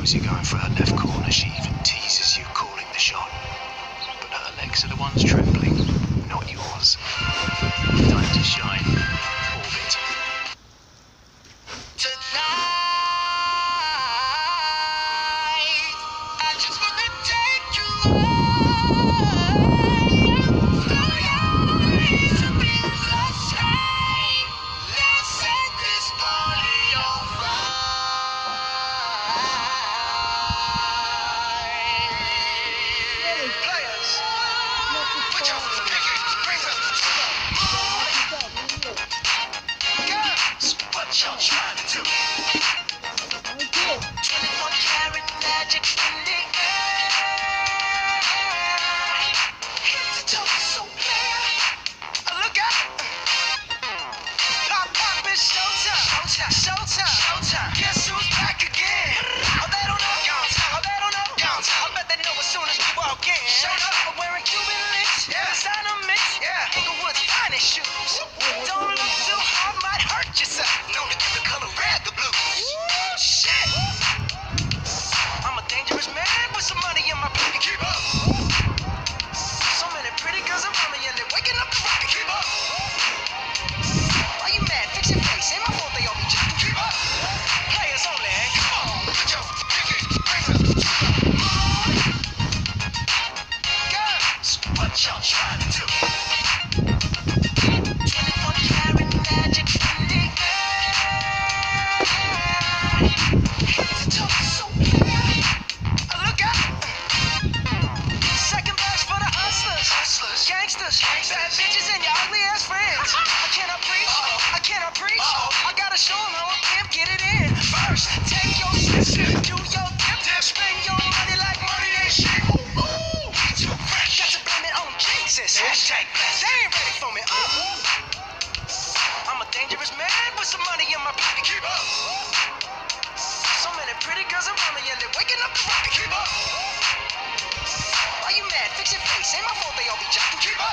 knows you're going for her left corner. She even teases you, calling the shot. But her legs are the ones trembling, not yours. Time to shine. Orbit. Tonight, I just wanna take you away. Through your eyes and be the same. Let's set this party on fire. Players, put your pinky rings up. Girls, what y'all trying to do? 24 karat magic in the air. Head to toe so clear. Look out! Pop, pop, it's showtime. Showtime, showtime, showtime. Guess who's back again? Oh, they don't know. Oh, they don't know. I bet they know as soon as we walk in. Showed up for wearing Cuban links. Yeah. Designer mix. Yeah. Inglewood's finest shoes. Don't look too hard, might hurt yourself. Known to give the color red the blues. Shit! I'm a dangerous man with some money in my pocket. Keep up. So many pretty girls around me and they're waking up the rocket. Keep up. Why you mad? Fix your face. Ain't my fault they all be jacking. Keep up. Players only. Come on. Put your pinky rings up. Girls, what y'all trying to do? 24 karat magic in the air. Head to toe so clear. Look out! Second verse for the hustlers, gangsters, bad bitches, and your ugly ass friends. I cannot preach. I gotta show 'em how a pimp get it in. First, take your shit, do your dip, spend your money like money ain't shit. Ooh, we too fresh. Got to blame it on Jesus. Hashtag blessed. They ain't ready for me. I'm a dangerous man with some money in my pocket. Keep up. So many pretty girls around me and they're waking up the rocket. Keep up. Why you mad? Fix your face. Ain't my fault they all be jacking. Keep up.